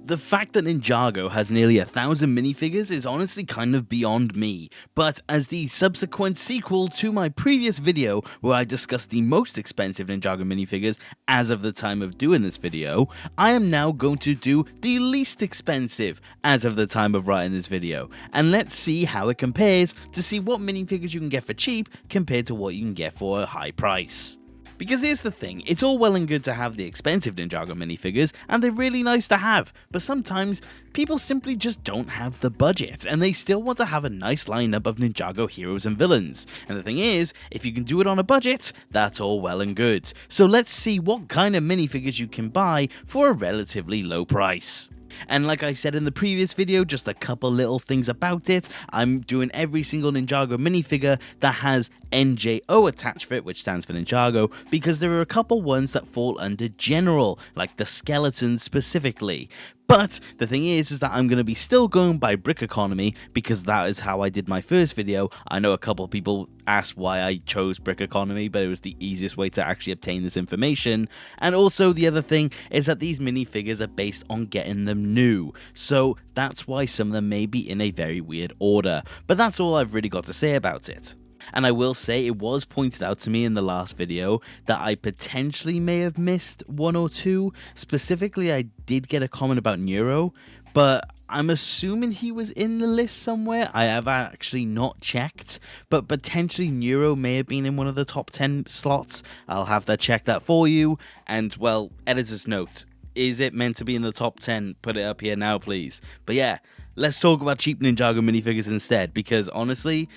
The fact that Ninjago has nearly 1,000 minifigures is honestly kind of beyond me, but as the subsequent sequel to my previous video where I discussed the most expensive Ninjago minifigures as of the time of doing this video, I am now going to do the least expensive as of the time of writing this video, and let's see how it compares to see what minifigures you can get for cheap compared to what you can get for a high price. Because here's the thing, it's all well and good to have the expensive Ninjago minifigures, and they're really nice to have, but sometimes people simply just don't have the budget, and they still want to have a nice lineup of Ninjago heroes and villains. And the thing is, if you can do it on a budget, that's all well and good. So let's see what kind of minifigures you can buy for a relatively low price. And like I said in the previous video, just a couple little things about it. I'm doing every single Ninjago minifigure that has NJO attached for it, which stands for Ninjago, because there are a couple ones that fall under general, like the skeletons specifically. But the thing is that I'm going to be still going by brick economy because that is how I did my first video. I know a couple people asked why I chose brick economy, but it was the easiest way to actually obtain this information. And also the other thing is that these minifigures are based on getting them new. So that's why some of them may be in a very weird order. But that's all I've really got to say about it. And I will say it was pointed out to me in the last video that I potentially may have missed one or two. Specifically, I did get a comment about Neuro, but I'm assuming he was in the list somewhere. I have actually not checked, but potentially Neuro may have been in one of the top 10 slots. I'll have to check that for you. And, well, editor's note. Is it meant to be in the top 10? Put it up here now, please. But yeah, let's talk about cheap Ninjago minifigures instead, because honestly,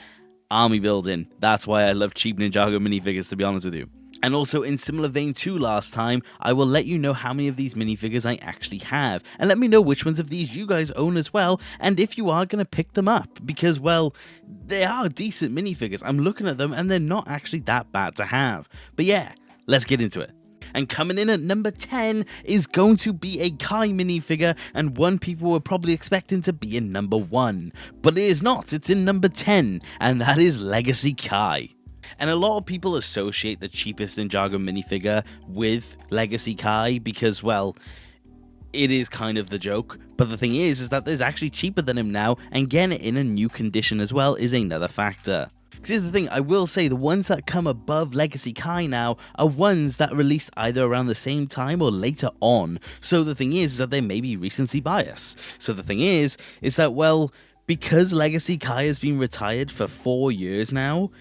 army building. That's why I love cheap Ninjago minifigures, to be honest with you. And also, in similar vein to last time, I will let you know how many of these minifigures I actually have, and let me know which ones of these you guys own as well, and if you are going to pick them up, because, well, they are decent minifigures. I'm looking at them, and they're not actually that bad to have. But yeah, let's get into it. And coming in at number 10 is going to be a Kai minifigure, and one people were probably expecting to be in number 1. But it is not, it's in number 10, and that is Legacy Kai. And a lot of people associate the cheapest Ninjago minifigure with Legacy Kai because, well, it is kind of the joke. But the thing is that there's actually cheaper than him now, and getting it in a new condition as well is another factor. Because here's the thing, I will say the ones that come above Legacy Kai now are ones that released either around the same time or later on. So the thing is that they may be recency bias. So the thing is that, well, because Legacy Kai has been retired for 4 years now,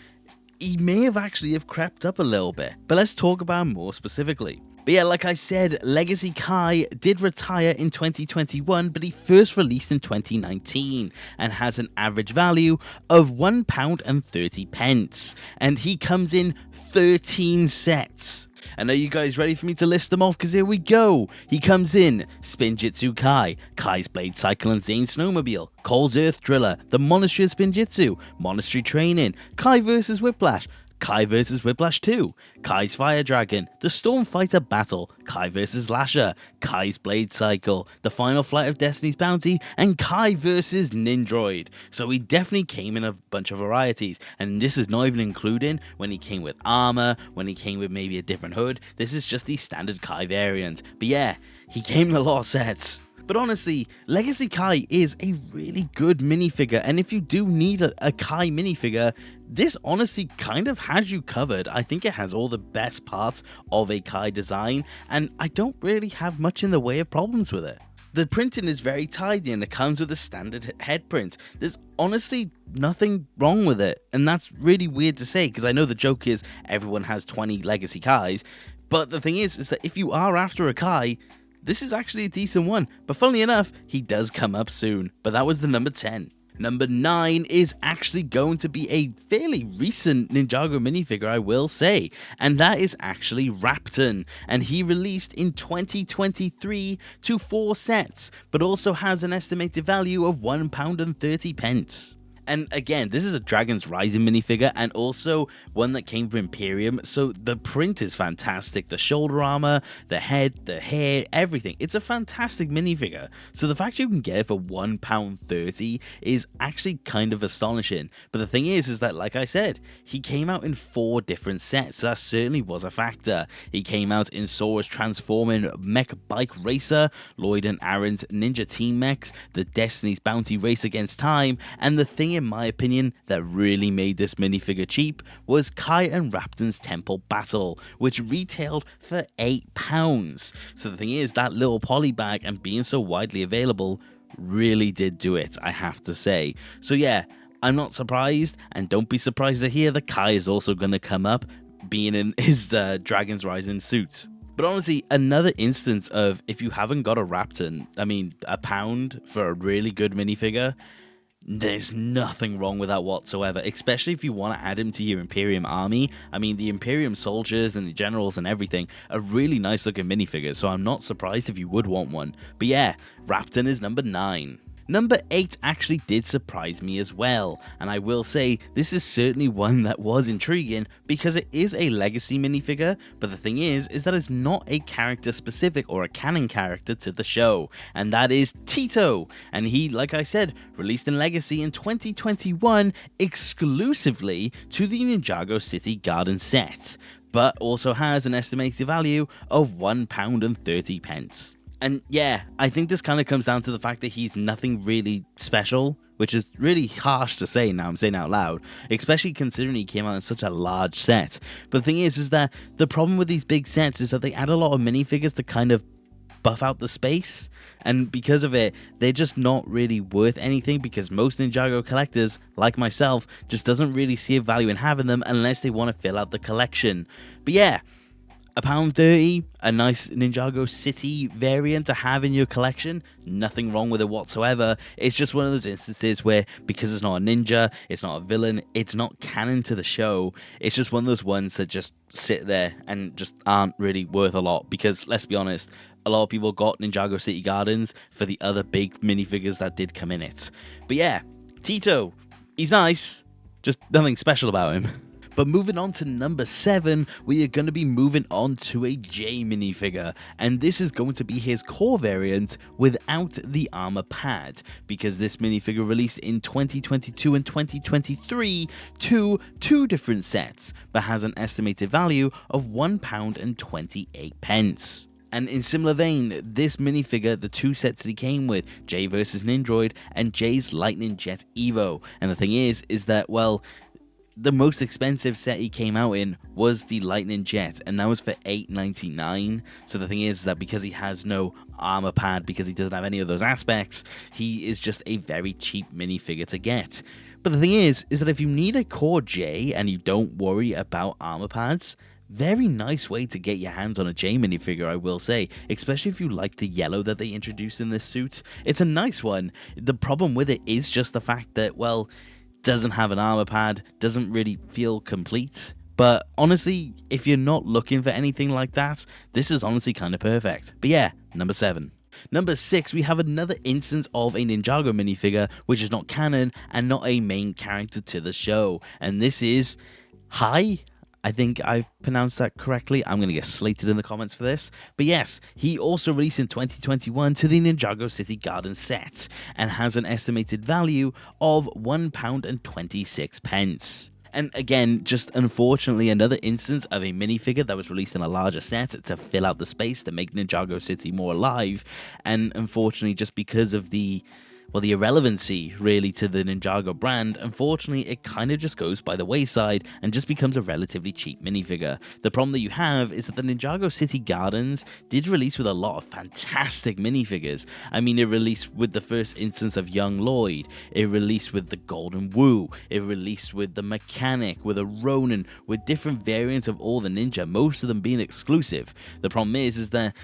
he may have actually crept up a little bit. But let's talk about him more specifically. But yeah, like I said, Legacy Kai did retire in 2021, but he first released in 2019 and has an average value of £1.30. And he comes in 13 sets. And are you guys ready for me to list them off? Because here we go. He comes in Spinjitzu Kai, Kai's Blade Cycle and Zane Snowmobile, Cold Earth Driller, the Monastery of Spinjitzu, Monastery Training, Kai vs Whiplash, Kai vs Whiplash 2, Kai's Fire Dragon, the Stormfighter Battle, Kai vs Lasher, Kai's Blade Cycle, the Final Flight of Destiny's Bounty, and Kai vs Nindroid. So he definitely came in a bunch of varieties, and this is not even including when he came with armor, when he came with maybe a different hood. This is just the standard Kai variant. But yeah, he came in a lot of sets. But honestly, Legacy Kai is a really good minifigure, and if you do need a Kai minifigure, this honestly kind of has you covered. I think it has all the best parts of a Kai design, and I don't really have much in the way of problems with it. The printing is very tidy and it comes with a standard head print. There's honestly nothing wrong with it, and that's really weird to say because I know the joke is everyone has 20 Legacy Kais, but the thing is that if you are after a Kai, this is actually a decent one. But funnily enough, he does come up soon, but that was the number 10. Number 9 is actually going to be a fairly recent Ninjago minifigure, I will say, and that is actually Rapton, and he released in 2023 to 4 sets, but also has an estimated value of £1.30. And again, this is a Dragon's Rising minifigure, and also one that came from Imperium, so the print is fantastic. The shoulder armor, the head, the hair, everything. It's a fantastic minifigure. So the fact you can get it for £1.30 is actually kind of astonishing. But the thing is that, like I said, he came out in 4 different sets. So that certainly was a factor. He came out in Sora's transforming mech bike racer, Lloyd and Aaron's Ninja Team mechs, the Destiny's Bounty race against time, and the thing in my opinion that really made this minifigure cheap was Kai and Rapton's Temple Battle, which retailed for £8. So the thing is, that little poly bag and being so widely available really did do it, I have to say. So yeah, I'm not surprised, and don't be surprised to hear that Kai is also going to come up being in his Dragon's Rising suit. But honestly, another instance of, if you haven't got a Raptor, I mean, £1 for a really good minifigure, there's nothing wrong with that whatsoever, especially if you want to add him to your Imperium army. I mean, the Imperium soldiers and the generals and everything are really nice looking minifigures, so I'm not surprised if you would want one. But yeah, Raptor is number 9. Number 8 actually did surprise me as well, and I will say this is certainly one that was intriguing because it is a legacy minifigure, but the thing is that it's not a character specific or a canon character to the show, and that is Tito. And he, like I said, released in Legacy in 2021 exclusively to the Ninjago City Garden set, but also has an estimated value of £1.30. And yeah, I think this kind of comes down to the fact that he's nothing really special, which is really harsh to say now, I'm saying out loud, especially considering he came out in such a large set. But the thing is that the problem with these big sets is that they add a lot of minifigures to kind of buff out the space, and because of it, they're just not really worth anything, because most Ninjago collectors, like myself, just doesn't really see a value in having them unless they want to fill out the collection. But yeah, £1.30, a nice Ninjago City variant to have in your collection, nothing wrong with it whatsoever. It's just one of those instances where, because it's not a ninja, it's not a villain, it's not canon to the show, it's just one of those ones that just sit there and just aren't really worth a lot, because let's be honest, a lot of people got Ninjago City Gardens for the other big minifigures that did come in it. But yeah, Tito, he's nice, just nothing special about him. But moving on to number 7, we are going to be moving on to a J minifigure, and this is going to be his core variant without the armor pad, because this minifigure released in 2022 and 2023 to 2 different sets, but has an estimated value of £1.28. And in similar vein, this minifigure, the 2 sets that he came with, Jay vs Nindroid and Jay's Lightning Jet Evo, and the thing is that, well, the most expensive set he came out in was the Lightning Jet, and that was for $8.99. So the thing is that because he has no armor pad, because he doesn't have any of those aspects, he is just a very cheap minifigure to get. But the thing is that if you need a core J and you don't worry about armor pads, very nice way to get your hands on a J minifigure, I will say, especially if you like the yellow that they introduced in this suit. It's a nice one. The problem with it is just the fact that, well, doesn't have an armor pad, doesn't really feel complete. But honestly, if you're not looking for anything like that, this is honestly kind of perfect. But yeah, number 7. Number 6, we have another instance of a Ninjago minifigure which is not canon and not a main character to the show, and this is Hai. I think I've pronounced that correctly. I'm going to get slated in the comments for this. But yes, he also released in 2021 to the Ninjago City Garden set and has an estimated value of £1.26. And again, just unfortunately another instance of a minifigure that was released in a larger set to fill out the space to make Ninjago City more alive. And unfortunately, just because of the irrelevancy really to the Ninjago brand, unfortunately it kind of just goes by the wayside and just becomes a relatively cheap minifigure. The problem that you have is that the Ninjago City Gardens did release with a lot of fantastic minifigures. I mean, it released with the first instance of Young Lloyd, it released with the Golden Wu, it released with the Mechanic, with a Ronin, with different variants of all the ninja, most of them being exclusive. The problem is that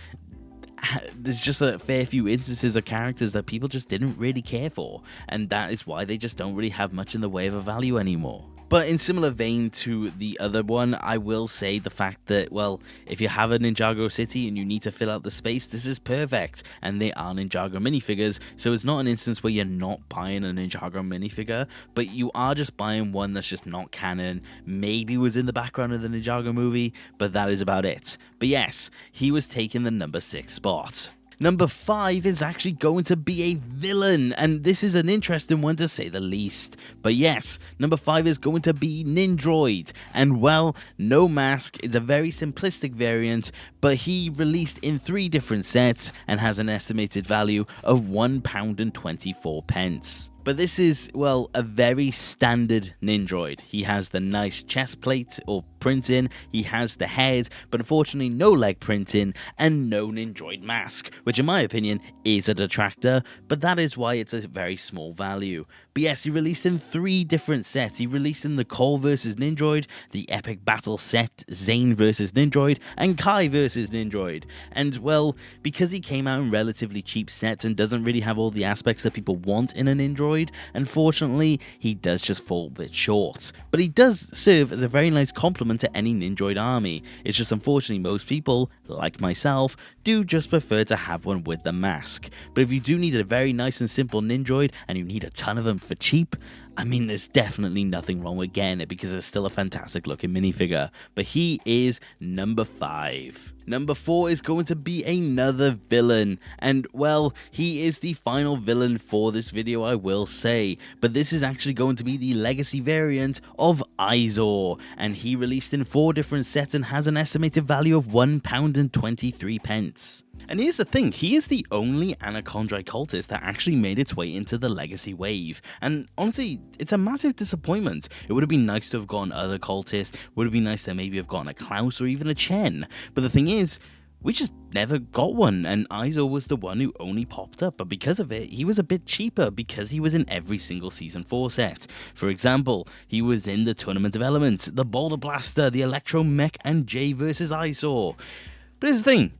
there's just a fair few instances of characters that people just didn't really care for, and that is why they just don't really have much in the way of a value anymore. But in similar vein to the other one, I will say the fact that, well, if you have a Ninjago city and you need to fill out the space, this is perfect. And they are Ninjago minifigures, so it's not an instance where you're not buying a Ninjago minifigure, but you are just buying one that's just not canon, maybe was in the background of the Ninjago movie, but that is about it. But yes, he was taking the number 6 spot. Number 5 is actually going to be a villain, and this is an interesting one to say the least. But yes, number 5 is going to be Ninjroid, and well, no mask, it's a very simplistic variant, but he released in 3 different sets and has an estimated value of £1.24. But this is, well, a very standard Ninjroid. He has the nice chest plate or printing, he has the head, but unfortunately no leg printing, and no Ninjroid mask, which in my opinion is a detractor, but that is why it's a very small value. But yes, he released in 3 different sets. He released in the Cole vs Ninjroid, the Epic Battle set, Zane vs Ninjroid, and Kai vs Ninjroid. And well, because he came out in relatively cheap sets and doesn't really have all the aspects that people want in a Ninjroid, unfortunately, he does just fall a bit short. But he does serve as a very nice complement to any Ninjroid army. It's just unfortunately most people, like myself, do just prefer to have one with the mask. But if you do need a very nice and simple Ninjroid and you need a ton of them for cheap, I mean, there's definitely nothing wrong with getting it because it's still a fantastic looking minifigure. But he is number 5. Number 4 is going to be another villain, and well, he is the final villain for this video, I will say, but this is actually going to be the legacy variant of Izor, and he released in 4 different sets and has an estimated value of £1.23. And here's the thing, he is the only Anachondrite cultist that actually made its way into the legacy wave, and honestly, it's a massive disappointment. It would have been nice to have gotten other cultists, would have been nice to maybe have gotten a Klaus or even a Chen, but the thing is, we just never got one, and Izor was the one who only popped up, but because of it, he was a bit cheaper because he was in every single Season 4 set. For example, he was in the Tournament of Elements, the Boulder Blaster, the Electro Mech, and J vs Izor. But here's the thing,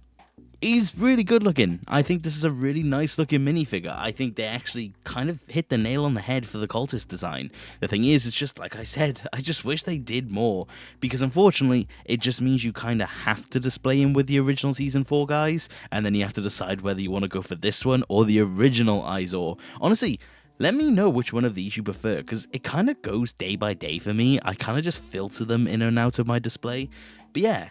he's really good looking. I think this is a really nice looking minifigure. I think they actually kind of hit the nail on the head for the cultist design. The thing is, it's just like I said, I just wish they did more, because unfortunately, it just means you kind of have to display him with the original Season 4 guys, and then you have to decide whether you want to go for this one or the original Izor. Honestly, let me know which one of these you prefer, because it kind of goes day by day for me. I kind of just filter them in and out of my display. But yeah,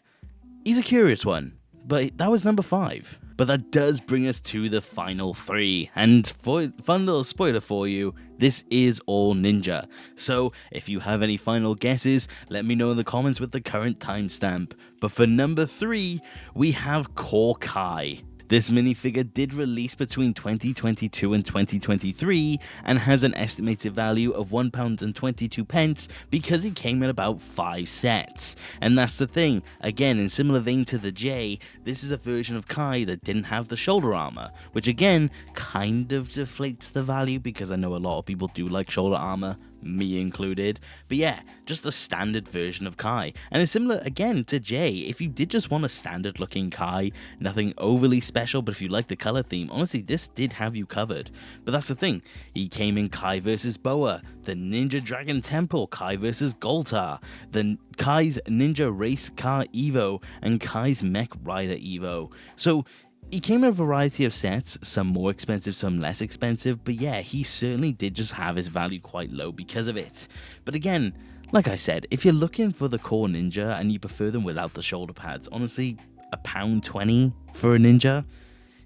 he's a curious one. But that was number 5. But that does bring us to the final 3, and for fun little spoiler for you, this is all ninja. So if you have any final guesses, let me know in the comments with the current timestamp. But for number 3, we have Core Kai. This minifigure did release between 2022 and 2023 and has an estimated value of £1.22 because he came in about 5 sets. And that's the thing, again, in similar vein to the J, this is a version of Kai that didn't have the shoulder armor, which again kind of deflates the value because I know a lot of people do like shoulder armor, me included. But yeah, just a standard version of Kai. And it's similar again to Jay. If you did just want a standard looking Kai, nothing overly special, but if you like the color theme, honestly this did have you covered. But that's the thing, he came in Kai vs Boa, the Ninja Dragon Temple Kai vs Goltar, the Kai's Ninja Race Car Evo, and Kai's Mech Rider Evo. So he came in a variety of sets, some more expensive, some less expensive, but yeah, he certainly did just have his value quite low because of it. But again, like I said, if you're looking for the core ninja and you prefer them without the shoulder pads, honestly, £1.20 for a ninja,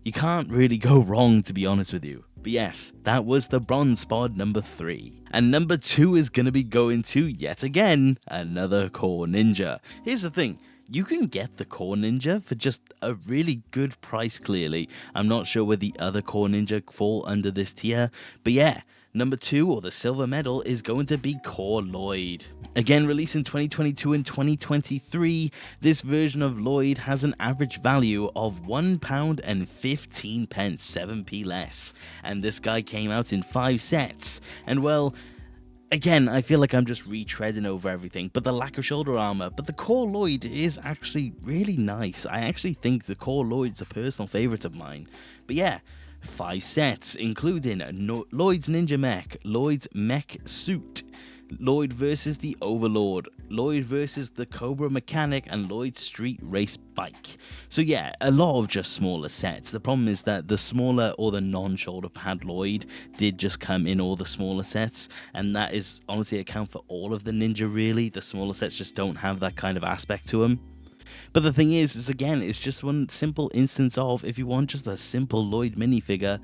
you can't really go wrong, to be honest with you. But yes, that was the bronze spot number 3. And number 2 is going to be going to, yet again, another core ninja. Here's the thing, you can get the core ninja for just a really good price clearly. I'm not sure where the other core ninja fall under this tier, but yeah, number 2, or the silver medal, is going to be Core Lloyd. Again, released in 2022 and 2023, this version of Lloyd has an average value of £1.15, 7p less. And this guy came out in 5 sets. And well, again, I feel like I'm just retreading over everything, but the lack of shoulder armor, but the Core Lloyd is actually really nice. I actually think the Core Lloyd's a personal favorite of mine. But yeah, 5 sets, including Lloyd's Ninja Mech, Lloyd's Mech Suit, Lloyd versus the Overlord, Lloyd versus the Cobra Mechanic, and Lloyd's Street Race Bike. So yeah, a lot of just smaller sets. The problem is that the smaller or the non-shoulder pad Lloyd did just come in all the smaller sets, and that is honestly account for all of the Ninja really. The smaller sets just don't have that kind of aspect to them. But the thing is again, it's just one simple instance of, if you want just a simple Lloyd minifigure,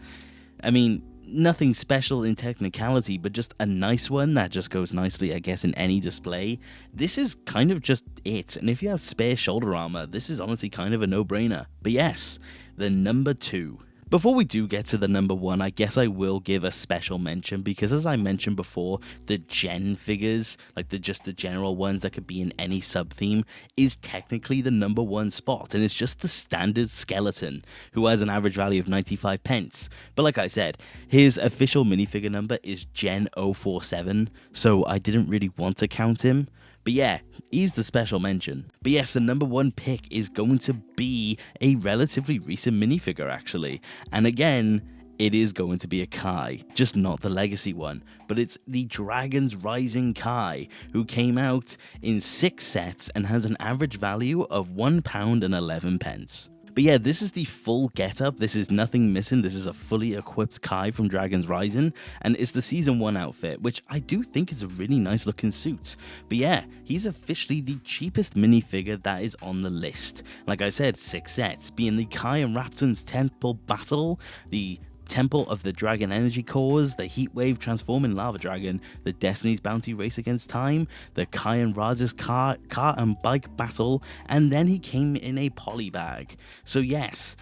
I mean, nothing special in technicality, but just a nice one that just goes nicely, I guess, in any display. This is kind of just it, and if you have spare shoulder armor, this is honestly kind of a no-brainer. But yes, the number 2. Before we do get to the number 1, I guess I will give a special mention, because as I mentioned before, the gen figures, like the general ones that could be in any sub-theme, is technically the number 1 spot, and it's just the standard skeleton, who has an average value of 95 pence. But like I said, his official minifigure number is Gen 047, so I didn't really want to count him. But yeah, he's the special mention. But yes, the number 1 pick is going to be a relatively recent minifigure actually. And again, it is going to be a Kai, just not the legacy one, but it's the Dragon's Rising Kai, who came out in 6 sets and has an average value of £1.11. But yeah, this is the full getup. This is nothing missing. This is a fully equipped Kai from Dragon's Rising, and it's the Season 1 outfit, which I do think is a really nice looking suit. But yeah, he's officially the cheapest minifigure that is on the list. Like I said, 6 sets, being the Kai and Raptor's Temple Battle, the Temple of the Dragon Energy Cores, the Heatwave Transforming Lava Dragon, the Destiny's Bounty Race Against Time, the Kai and Raz's car and Bike Battle, and then he came in a poly bag. So yes,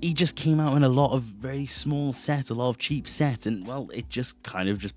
he just came out in a lot of very small sets, a lot of cheap sets, and well, it just kind of just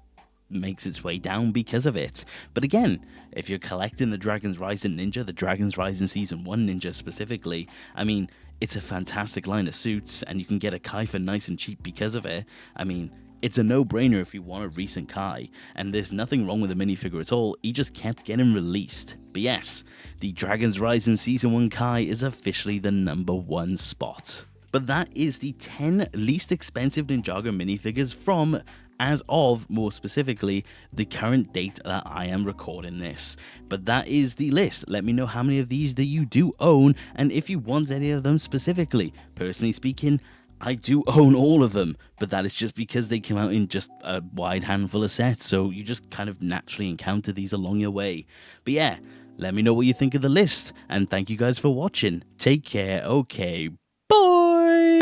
makes its way down because of it. But again, if you're collecting the Dragon's Rising Ninja, the Dragon's Rising Season 1 Ninja specifically, I mean, it's a fantastic line of suits, and you can get a Kai for nice and cheap because of it. I mean, it's a no-brainer if you want a recent Kai, and there's nothing wrong with the minifigure at all, he just kept getting released. But yes, the Dragon's Rising Season 1 Kai is officially the number 1 spot. But that is the 10 least expensive Ninjago minifigures from, as of, more specifically, the current date that I am recording this. But that is the list. Let me know how many of these that you do own, and if you want any of them specifically. Personally speaking, I do own all of them, but that is just because they come out in just a wide handful of sets, so you just kind of naturally encounter these along your way. But yeah, let me know what you think of the list, and thank you guys for watching. Take care, okay, bye!